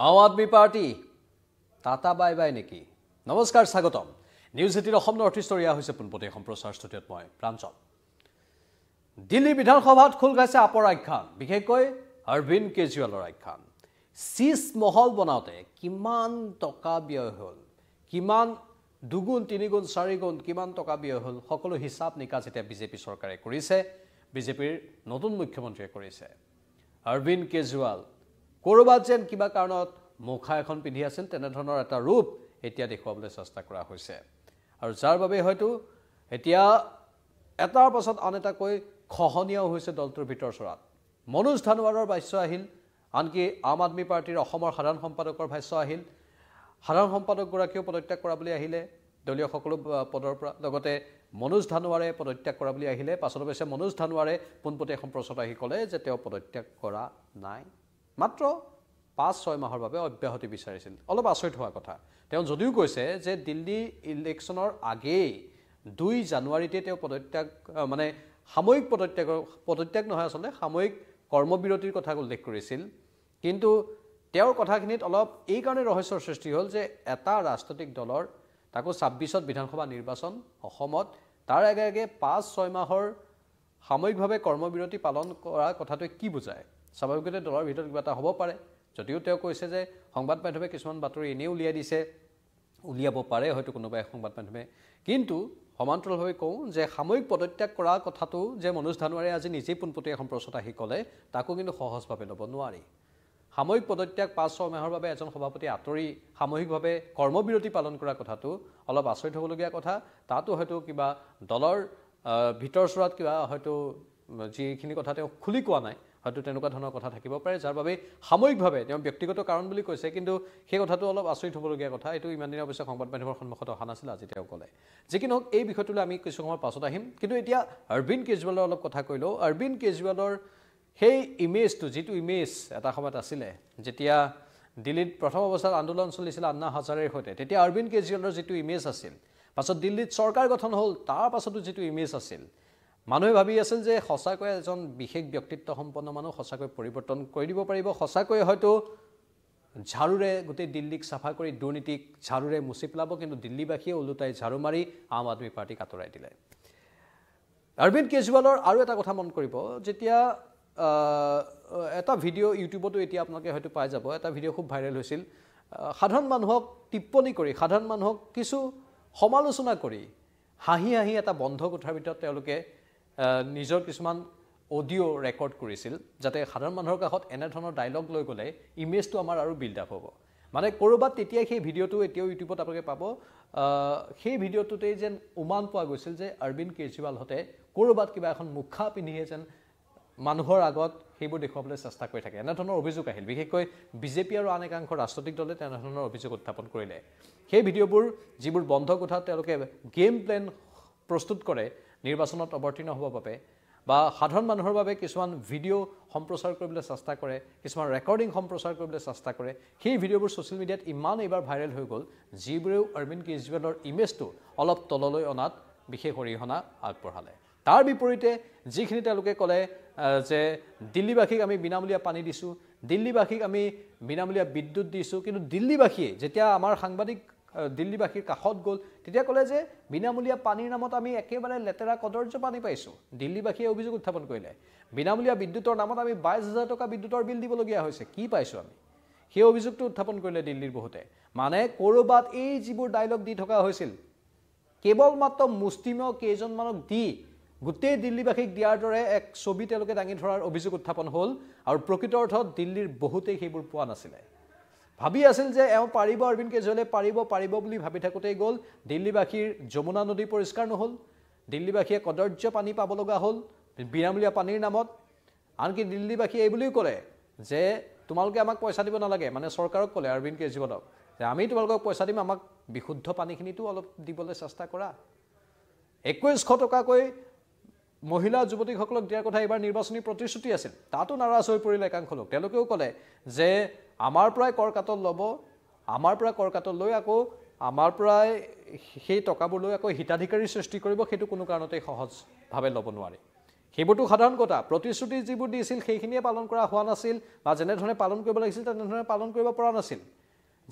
আম Aadmi Party tata bye bye নেকি নমস্কাৰ স্বাগতম নিউজ এইটিৰ অসম নৰ্থ ইষ্ট ৰিয়া হৈছে পোনপটীয়া সম্প্ৰচাৰ ষ্টুডিঅ'ত মই প্ৰাঞ্জল দিল্লী বিধানসভাত খোল খাইছে আপৰ আখ্যান বিশেষকৈ অৰবিন্দ কেজৰিৱালৰ আখ্যান চিজ মহল বনাওঁতে কিমান টকা ব্যয় হ'ল কিমান দুগুণ তিনিগুণ চাৰিগুণ কিমান টকা ব্যয় হ'ল সকলো হিচাপ নিকাচ এতিয়া বিজেপি চৰকাৰে কৰিছে বিজেপিৰ নতুন মুখ্যমন্ত্ৰীয়ে কৰিছে অৰবিন্দ কেজৰিৱাল কৰবাত যেন কিবা কাৰণত মুখা এখন পিন্ধি আছিল তেনেধৰণৰ এটা ৰূপ এতিয়া দেখুৱাবলৈ চেষ্টা কৰা হৈছে আৰু যাৰ বাবে হয়তো এতিয়া এটাৰ পাছত আন এটাকৈ খহনীয়াও হৈছে দলটোৰ ভিতৰ চৰাত মনোজ ধানোৱাৰৰ ভাষ্য আহিল আনকি আম আদমি পাৰ্টিৰ অসমৰ সাধাৰণ সম্পাদকৰ ভাষ্য আহিল সাধাৰণ সম্পাদকগৰাকীও পদত্যাগ কৰা বুলি আহিলে দলীয় সকলো পদৰ পৰা লগতে মনোজ ধানোৱাৰে পদত্যাগ কৰা বুলি আহিলে পাছত অৱশ্যে মনোজ ধানোৱাৰে পোনপটীয়া সম্প্ৰচাৰত আহি ক'লে যে তেওঁ পদত্যাগ কৰা নাই মাত্ৰ 5-6 মাহৰ বাবে অব্যাহতি বিচাৰিছিল অলপ আচৰিত হোৱা কথা তেওঁ যদিও কৈছে যে দিল্লী ইলেকশ্যনৰ আগেই 2 জানুৱাৰীতে তেওঁ পদত্যাগ মানে সাময়িক পদত্যাগ নহয় আসলে সাময়িক কৰ্মবিৰতিৰ কথা উল্লেখ কৰিছিল কিন্তু তেওঁৰ কথাখিনিত অলপ এই কাৰণে ৰহস্যৰ সৃষ্টি হ'ল যে এটা ৰাজনৈতিক দলৰ তাকো 26ত বিধানসভা নিৰ্বাচন অসমত তাৰ আগে 5-6 মাহৰ সাময়িকভাৱে কৰ্মবিৰতি পালন কৰা কথাটো কি বুজায় স্বাভাৱিকতে দলৰ ভিতৰত কিবা এটা হ'ব পাৰে যদিও তেওঁ কৈছে যে সংবাদ মাধ্যমে কিছুমান বাতৰি এনে উলিয়াই দিছে উলিয়াব পাৰে হয়তো কোনোবাই সংবাদ মাধ্যমে কিন্তু সমান্তৰালভাৱে কওঁ যে সাময়িক পদত্যাগ কৰা কথাটো যে মনোজ ধানোৱাৰে আজি নিজেই পোনপটীয়া সম্প্ৰচাৰত আহি ক'লে তাকো কিন্তু সহজভাৱে ল'ব নোৱাৰি সাময়িক পদত্যাগ 5-6 মাহৰ বাবে এজন সভাপতি আঁতৰি সাময়িকভাৱে কৰ্মবিৰতি পালন কৰা কথাটো অলপ আচৰিত হ'বলগীয়া কথা তাতো হয়তো কিবা দলৰ ভিতৰ চৰাত কিবা হয়তো যিখিনি কথা তেওঁ খুলি কোৱা নাই হয়তো তেনেকুৱা ধৰণৰ কথা থাকিব পাৰে যাৰ বাবে সাময়িকভাৱে তেওঁ ব্যক্তিগত কাৰণ বুলি কৈছে কিন্তু সেই কথাটো অলপ আচৰিত হ'বলগীয়া কথা এইটো ইমান দিনৰ অৱশ্যে সংবাদ মাধ্যমৰ সন্মুখত অহা নাছিল আজি তেওঁ ক'লে যিকি নহওক এই বিষয়টোলৈ আমি কিছু সময়ৰ পাছত আহিম কিন্তু এতিয়া অৰবিন্দ কেজৰিৱালৰ অলপ কথা কৈ লওঁ অৰবিন্দ কেজৰিৱালৰ সেই ইমেজটো যিটো ইমেজ এটা সময়ত আছিলে যেতিয়া দিল্লীত প্ৰথম অৱস্থাত আন্দোলন চলিছিল আন্না হাজাৰেৰ সৈতে তেতিয়া অৰবিন্দ কেজৰিৱালৰ যিটো ইমেজ আছিল পাছত দিল্লীত চৰকাৰ গঠন হ'ল তাৰ পাছতো যিটো ইমেজ আছিল মানুহে ভাবি আছিল যে সঁচাকৈ এজন বিশেষ ব্যক্তিত্ব সম্পন্ন মানুহ সঁচাকৈ পৰিৱৰ্তন কৰি দিব পাৰিব সঁচাকৈ হয়তো ঝাৰুৰে গোটেই দিল্লীক চাফা কৰি দুৰ্নীতিক ঝাৰুৰে মুচি পেলাব কিন্তু দিল্লীবাসীয়ে ওলোটাই ঝাৰু মাৰি আম আদমি পাৰ্টিক আঁতৰাই দিলে অৰবিন্দ কেজৰিৱালৰ আৰু এটা কথা মন কৰিব যেতিয়া এটা ভিডিঅ' ইউটিউবতো এতিয়া আপোনালোকে হয়তো পাই যাব এটা ভিডিঅ' খুব ভাইৰেল হৈছিল সাধাৰণ মানুহক টিপ্পনী কৰি সাধাৰণ মানুহক কিছু সমালোচনা কৰি হাঁহি হাঁহি এটা বন্ধ কোঠাৰ ভিতৰত তেওঁলোকে নিজৰ কিছুমান অডিঅ' ৰেকৰ্ড কৰিছিল যাতে সাধাৰণ মানুহৰ কাষত এনেধৰণৰ ডায়লগ লৈ গ'লে ইমেজটো আমাৰ আৰু বিল্ড আপ হ'ব মানে ক'ৰবাত তেতিয়াই সেই ভিডিঅ'টো এতিয়াও ইউটিউবত আপোনালোকে পাব সেই ভিডিঅ'টোতেই যেন উমান পোৱা গৈছিল যে অৰবিন্দ কেজৰিৱালহঁতে ক'ৰবাত কিবা এখন মুখা পিন্ধিয়ে যেন মানুহৰ আগত সেইবোৰ দেখুৱাবলৈ চেষ্টা কৰি থাকে এনেধৰণৰ অভিযোগ আহিল বিশেষকৈ বিজেপি আৰু আন একাংশ ৰাজনৈতিক দলে তেনেধৰণৰ অভিযোগ উত্থাপন কৰিলে সেই ভিডিঅ'বোৰ যিবোৰ বন্ধ কোঠাত তেওঁলোকে গেম প্লেন প্ৰস্তুত কৰে নিৰ্বাচনত অৱতীৰ্ণ হ'বৰ বাবে বা সাধাৰণ মানুহৰ বাবে কিছুমান ভিডিঅ' সম্প্ৰচাৰ কৰিবলৈ চেষ্টা কৰে কিছুমান ৰেকৰ্ডিং সম্প্ৰচাৰ কৰিবলৈ চেষ্টা কৰে সেই ভিডিঅ'বোৰ ছ'চিয়েল মিডিয়াত ইমান এইবাৰ ভাইৰেল হৈ গ'ল যিবোৰেও অৰবিন্দ কেজৰিৱালৰ ইমেজটো অলপ তললৈ অনাত বিশেষ অৰিহণা আগবঢ়ালে তাৰ বিপৰীতে যিখিনি তেওঁলোকে ক'লে যে দিল্লীবাসীক আমি বিনামূলীয়া পানী দিছোঁ দিল্লীবাসীক আমি বিনামূলীয়া বিদ্যুৎ দিছোঁ কিন্তু দিল্লীবাসীয়ে যেতিয়া আমাৰ সাংবাদিক দিল্লীবাসীৰ কাষত গ'ল তেতিয়া ক'লে যে বিনামূলীয়া পানীৰ নামত আমি একেবাৰে লেতেৰা কদৰ্য পানী পাইছোঁ দিল্লীবাসীয়ে অভিযোগ উত্থাপন কৰিলে বিনামূলীয়া বিদ্যুতৰ নামত আমি 22,000 টকা বিদ্যুতৰ বিল দিবলগীয়া হৈছে কি পাইছোঁ আমি সেই অভিযোগটো উত্থাপন কৰিলে দিল্লীৰ বহুতে মানে ক'ৰবাত এই যিবোৰ ডায়লগ দি থকা হৈছিল কেৱল মাত্ৰ মুষ্টিমেয় কেইজনমানক দি গোটেই দিল্লীবাসীক দিয়াৰ দৰে এক ছবি তেওঁলোকে দাঙি ধৰাৰ অভিযোগ উত্থাপন হ'ল আৰু প্ৰকৃত অৰ্থত দিল্লীৰ বহুতেই সেইবোৰ পোৱা নাছিলে ভাবি আছিল যে এওঁ পাৰিব অৰবিন্দ কেজৰিৱালে পাৰিব বুলি ভাবি থাকোঁতেই গ'ল দিল্লীবাসীৰ যমুনা নদী পৰিষ্কাৰ নহ'ল দিল্লীবাসীয়ে কদৰ্য পানী পাব লগা হ'ল বিনামূলীয়া পানীৰ নামত আনকি দিল্লীবাসীয়ে এই বুলিও ক'লে যে তোমালোকে আমাক পইচা দিব নালাগে মানে চৰকাৰক ক'লে অৰবিন্দ কেজৰিৱালক যে আমি তোমালোকক পইচা দিম আমাক বিশুদ্ধ পানীখিনিতো অলপ দিবলৈ চেষ্টা কৰা 2100 টকাকৈ মহিলা যুৱতীসকলক দিয়াৰ কথা এইবাৰ নিৰ্বাচনী প্ৰতিশ্ৰুতি আছিল তাতো নাৰাজ হৈ পৰিল একাংশ লোক তেওঁলোকেও ক'লে যে আমাৰ পৰাই কৰ কাটল ল'ব আমাৰ পৰা কৰ কাটল লৈ আকৌ আমাৰ পৰাই সেই টকাবোৰ লৈ আকৌ হিতাধিকাৰী সৃষ্টি কৰিব সেইটো কোনো কাৰণতে সহজভাৱে ল'ব নোৱাৰে সেইবোৰতো সাধাৰণ কথা প্ৰতিশ্ৰুতি যিবোৰ দিছিল সেইখিনিয়ে পালন কৰা হোৱা নাছিল বা যেনেধৰণে পালন কৰিব লাগিছিল তেনেধৰণে পালন কৰিব পৰা নাছিল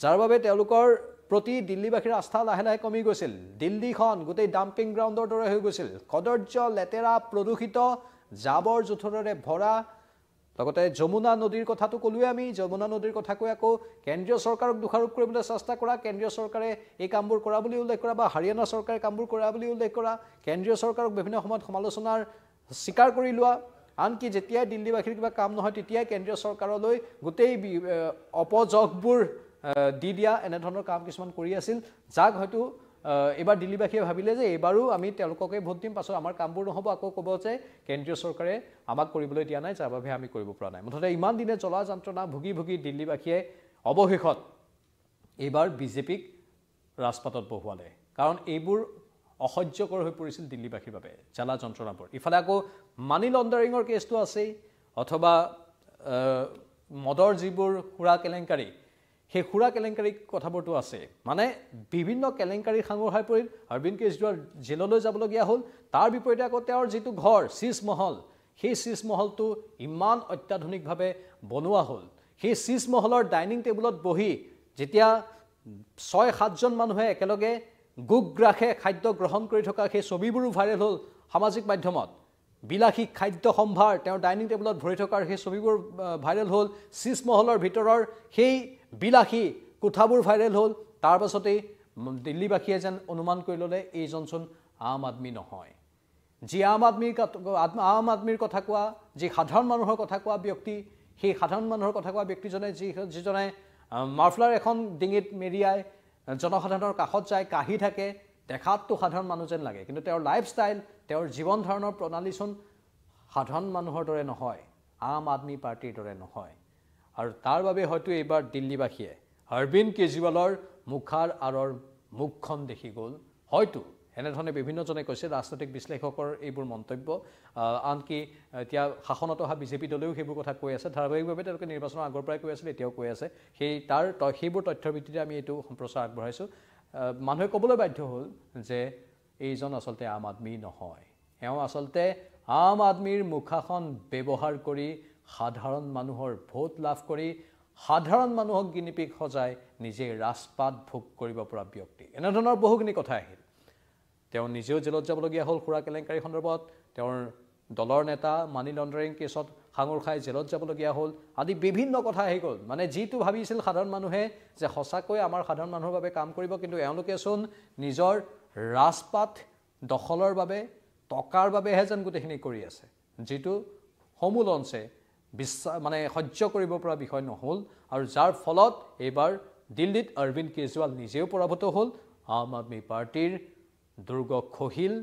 যাৰ বাবে তেওঁলোকৰ প্ৰতি দিল্লীবাসীৰ আস্থা লাহে লাহে কমি গৈছিল দিল্লীখন গোটেই ডাম্পিং গ্ৰাউণ্ডৰ দৰে হৈ গৈছিল কদৰ্য লেতেৰা প্ৰদূষিত জাবৰ জোথৰেৰে ভৰা লগতে যমুনা নদীৰ কথাটো ক'লোৱে আমি যমুনা নদীৰ কথা কৈ আকৌ কেন্দ্ৰীয় চৰকাৰক দোষাৰোপ কৰিবলৈ চেষ্টা কৰা কেন্দ্ৰীয় চৰকাৰে এই কামবোৰ কৰা বুলি উল্লেখ কৰা বা হাৰিয়ানা চৰকাৰে কামবোৰ কৰা বুলি উল্লেখ কৰা কেন্দ্ৰীয় চৰকাৰক বিভিন্ন সময়ত সমালোচনাৰ স্বীকাৰ কৰি লোৱা আনকি যেতিয়াই দিল্লীবাসীৰ কিবা কাম নহয় তেতিয়াই কেন্দ্ৰীয় চৰকাৰলৈ গোটেই অপযোগবোৰ দি দিয়া এনেধৰণৰ কাম কিছুমান কৰি আছিল যাক হয়তো এবাৰ দিল্লীবাসীয়ে ভাবিলে যে এবাৰো আমি তেওঁলোককে ভোট দিম পাছত আমাৰ কামবোৰ নহ'ব আকৌ ক'ব যে কেন্দ্ৰীয় চৰকাৰে আমাক কৰিবলৈ দিয়া নাই যাৰ বাবে আমি কৰিব পৰা নাই মুঠতে ইমান দিনে জ্বলা যন্ত্ৰণা ভুগি ভুগি দিল্লীবাসীয়ে অৱশেষত এইবাৰ বিজেপিক ৰাজপাতত বহুৱালে কাৰণ এইবোৰ অসহ্যকৰ হৈ পৰিছিল দিল্লীবাসীৰ বাবে জ্বালা যন্ত্ৰণাবোৰ ইফালে আকৌ মানি লণ্ডাৰিঙৰ কেছটো আছেই অথবা মদৰ যিবোৰ সুৰা কেলেংকাৰী সেই সুৰা কেলেংকাৰী কথাবোৰতো আছে মানে বিভিন্ন কেলেংকাৰী সাঙুৰ হৈ পৰিল অৰবিন্দ কেজৰিৱাল জেললৈ যাবলগীয়া হ'ল তাৰ বিপৰীতে আকৌ তেওঁৰ যিটো ঘৰ শীষ মহল সেই শীষ মহলটো ইমান অত্যাধুনিকভাৱে বনোৱা হ'ল সেই শীষ মহলৰ ডাইনিং টেবুলত বহি যেতিয়া 6-7জন মানুহে একেলগে গুগ্ৰাখে খাদ্য গ্ৰহণ কৰি থকা সেই ছবিবোৰো ভাইৰেল হ'ল সামাজিক মাধ্যমত বিলাসী খাদ্য সম্ভাৰ তেওঁৰ ডাইনিং টেবুলত ভৰি থকাৰ সেই ছবিবোৰ ভাইৰেল হ'ল শীষ মহলৰ ভিতৰৰ সেই বিলাসী কোঠাবোৰ ভাইৰেল হ'ল তাৰ পাছতেই দিল্লীবাসীয়ে যেন অনুমান কৰি ল'লে এইজনচোন আম আদমি নহয় যি আম আদমিৰ কথা কোৱা যি সাধাৰণ মানুহৰ কথা কোৱা ব্যক্তি সেই সাধাৰণ মানুহৰ কথা কোৱা ব্যক্তিজনে যিজনে মাফলাৰ এখন ডিঙিত মেৰিয়াই জনসাধাৰণৰ কাষত যায় কাহি থাকে দেখাততো সাধাৰণ মানুহ যেন লাগে কিন্তু তেওঁৰ লাইফষ্টাইল তেওঁৰ জীৱন ধাৰণৰ প্ৰণালীচোন সাধাৰণ মানুহৰ দৰে নহয় আম আদমি পাৰ্টিৰ দৰে নহয় আৰু তাৰ বাবে হয়তো এইবাৰ দিল্লীবাসীয়ে অৰবিন্দ কেজৰিৱালৰ মুখাৰ আঁৰৰ মুখখন দেখি গ'ল হয়তো এনেধৰণে বিভিন্নজনে কৈছে ৰাজনৈতিক বিশ্লেষকৰ এইবোৰ মন্তব্য আনকি এতিয়া শাসনত অহা বিজেপি দলেও সেইবোৰ কথা কৈ আছে ধাৰাবাহিকভাৱে তেওঁলোকে নিৰ্বাচনৰ আগৰ পৰাই কৈ আছিল এতিয়াও কৈ আছে সেইবোৰ তথ্যৰ ভিত্তিতে আমি এইটো সম্প্ৰচাৰ আগবঢ়াইছোঁ মানুহে ক'বলৈ বাধ্য হ'ল যে এইজন আচলতে আম আদমি নহয় এওঁ আচলতে আম আদমিৰ মুখাখন ব্যৱহাৰ কৰি সাধাৰণ মানুহৰ ভোট লাভ কৰি সাধাৰণ মানুহক গিনিপিক সজাই নিজে ৰাজপাত ভোগ কৰিব পৰা ব্যক্তি এনেধৰণৰ বহুখিনি কথা আহিল তেওঁ নিজেও জেলত যাবলগীয়া হ'ল সুৰা কেলেংকাৰী সন্দৰ্ভত তেওঁৰ দলৰ নেতা মানি লণ্ডাৰিং কেছত সাঙুৰ খাই জেলত যাবলগীয়া হ'ল আদি বিভিন্ন কথা আহি গ'ল মানে যিটো ভাবিছিল সাধাৰণ মানুহে যে সঁচাকৈ আমাৰ সাধাৰণ মানুহৰ বাবে কাম কৰিব কিন্তু এওঁলোকেচোন নিজৰ ৰাজপাত দখলৰ বাবে টকাৰ বাবেহে যেন গোটেইখিনি কৰি আছে যিটো সমূল অংশে মানে সহ্য কৰিব পৰা বিষয় নহ'ল আৰু যাৰ ফলত এইবাৰ দিল্লীত অৰবিন্দ কেজৰিৱাল নিজেও পৰাভূত হ'ল আম আদমি পাৰ্টিৰ দুৰ্গ খহিল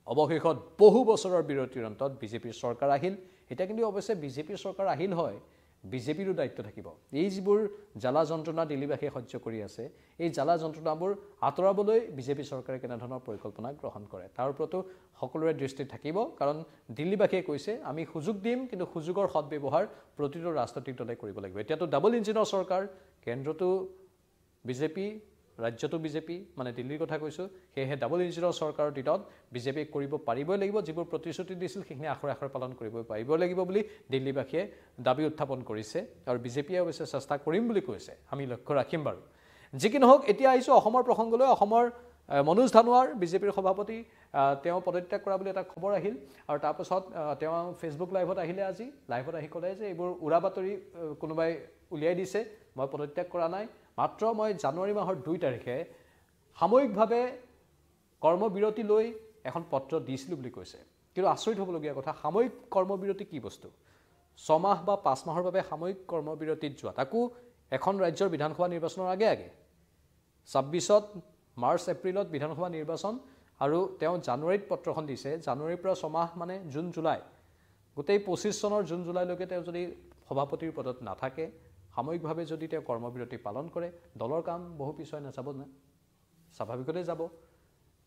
অৱশেষত বহু বছৰৰ বিৰতিৰ অন্তত বিজেপিৰ চৰকাৰ আহিল এটা কিন্তু অৱশ্যে বিজেপিৰ চৰকাৰ আহিল হয় বিজেপিৰো দায়িত্ব থাকিব এই যিবোৰ জ্বালা যন্ত্ৰণা দিল্লীবাসীয়ে সহ্য কৰি আছে এই জ্বালা যন্ত্ৰণাবোৰ আঁতৰাবলৈ বিজেপি চৰকাৰে কেনেধৰণৰ পৰিকল্পনা গ্ৰহণ কৰে তাৰ ওপৰতো সকলোৰে দৃষ্টি থাকিব কাৰণ দিল্লীবাসীয়ে কৈছে আমি সুযোগ দিম কিন্তু সুযোগৰ সদ্ব্যৱহাৰ প্ৰতিটো ৰাজনৈতিক দলে কৰিব লাগিব এতিয়াতো ডাবল ইঞ্জিনৰ চৰকাৰ কেন্দ্ৰটো বিজেপি ৰাজ্যটো বিজেপি মানে দিল্লীৰ কথা কৈছোঁ সেয়েহে ডাবল ইঞ্জিনৰ চৰকাৰৰ দিনত বিজেপিক কৰিব পাৰিবই লাগিব যিবোৰ প্ৰতিশ্ৰুতি দিছিল সেইখিনি আখৰে আখৰে পালন কৰিব পাৰিবই লাগিব বুলি দিল্লীবাসীয়ে দাবী উত্থাপন কৰিছে আৰু বিজেপিয়ে অৱশ্যে চেষ্টা কৰিম বুলি কৈছে আমি লক্ষ্য ৰাখিম বাৰু যি কি নহওক এতিয়া আহিছোঁ অসমৰ প্ৰসংগলৈ অসমৰ মনোজ ধানোৱাৰ বিজেপিৰ সভাপতি তেওঁ পদত্যাগ কৰা বুলি এটা খবৰ আহিল আৰু তাৰপাছত তেওঁ ফেচবুক লাইভত আহিলে আজি লাইভত আহি ক'লে যে এইবোৰ উৰা বাতৰি কোনোবাই উলিয়াই দিছে মই পদত্যাগ কৰা নাই মাত্ৰ মই জানুৱাৰী মাহৰ 2 তাৰিখে সাময়িকভাৱে কৰ্মবিৰতি লৈ এখন পত্ৰ দিছিলোঁ বুলি কৈছে কিন্তু আচৰিত হ'বলগীয়া কথা সাময়িক কৰ্মবিৰতি কি বস্তু 6 মাহ বা 5 মাহৰ বাবে সাময়িক কৰ্মবিৰতিত যোৱা তাকো এখন ৰাজ্যৰ বিধানসভা নিৰ্বাচনৰ আগে 26ত মাৰ্চ এপ্ৰিলত বিধানসভা নিৰ্বাচন আৰু তেওঁ জানুৱাৰীত পত্ৰখন দিছে জানুৱাৰীৰ পৰা 6 মাহ মানে জুন জুলাই গোটেই 25 চনৰ জুন জুলাইলৈকে তেওঁ যদি সভাপতিৰ পদত নাথাকে সাময়িকভাৱে যদি তেওঁ কৰ্মবিৰতি পালন কৰে দলৰ কাম বহু পিছুৱাই নাযাব না স্বাভাৱিকতে যাব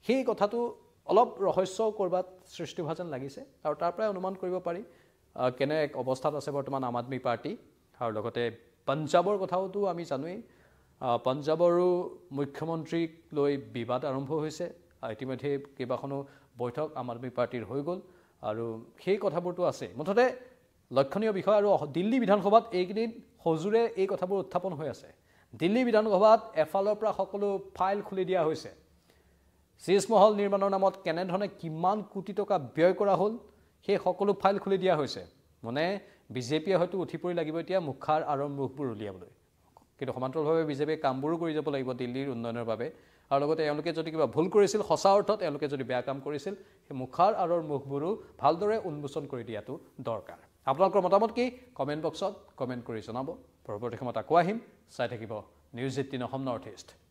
সেই কথাটো অলপ ৰহস্য কৰবাত সৃষ্টি হোৱা যেন লাগিছে আৰু তাৰ পৰাই অনুমান কৰিব পাৰি কেনে এক অৱস্থাত আছে বৰ্তমান আম আদমি পাৰ্টি আৰু লগতে পঞ্জাবৰ কথাওতো আমি জানোৱেই পঞ্জাবৰো মুখ্যমন্ত্ৰীক লৈ বিবাদ আৰম্ভ হৈছে ইতিমধ্যে কেইবাখনো বৈঠক আম আদমি পাৰ্টিৰ হৈ গ'ল আৰু সেই কথাবোৰতো আছে মুঠতে লক্ষণীয় বিষয় আৰু দিল্লী বিধানসভাত এইকেইদিন হজুৰে এই কথাবোৰ উত্থাপন হৈ আছে দিল্লী বিধানসভাত এফালৰ পৰা সকলো ফাইল খুলি দিয়া হৈছে চিজমহল নিৰ্মাণৰ নামত কেনেধৰণে কিমান কোটি টকা ব্যয় কৰা হ'ল সেই সকলো ফাইল খুলি দিয়া হৈছে মানে বিজেপিয়ে হয়তো উঠি পৰি লাগিব এতিয়া মুখাৰ আৰৰ মুখবোৰ উলিয়াবলৈ কিন্তু সমান্তৰালভাৱে বিজেপিয়ে কামবোৰো কৰি যাব লাগিব দিল্লীৰ উন্নয়নৰ বাবে আৰু লগতে এওঁলোকে যদি কিবা ভুল কৰিছিল সঁচা অৰ্থত এওঁলোকে যদি বেয়া কাম কৰিছিল সেই মুখাৰ আৰৰ মুখবোৰো ভালদৰে উন্মোচন কৰি দিয়াটো দৰকাৰ আপোনালোকৰ মতামত কি কমেণ্ট বক্সত কমেণ্ট কৰি জনাব পৰৱৰ্তী সময়ত আকৌ আহিম চাই থাকিব নিউজ 18 অসম নৰ্থ ইষ্ট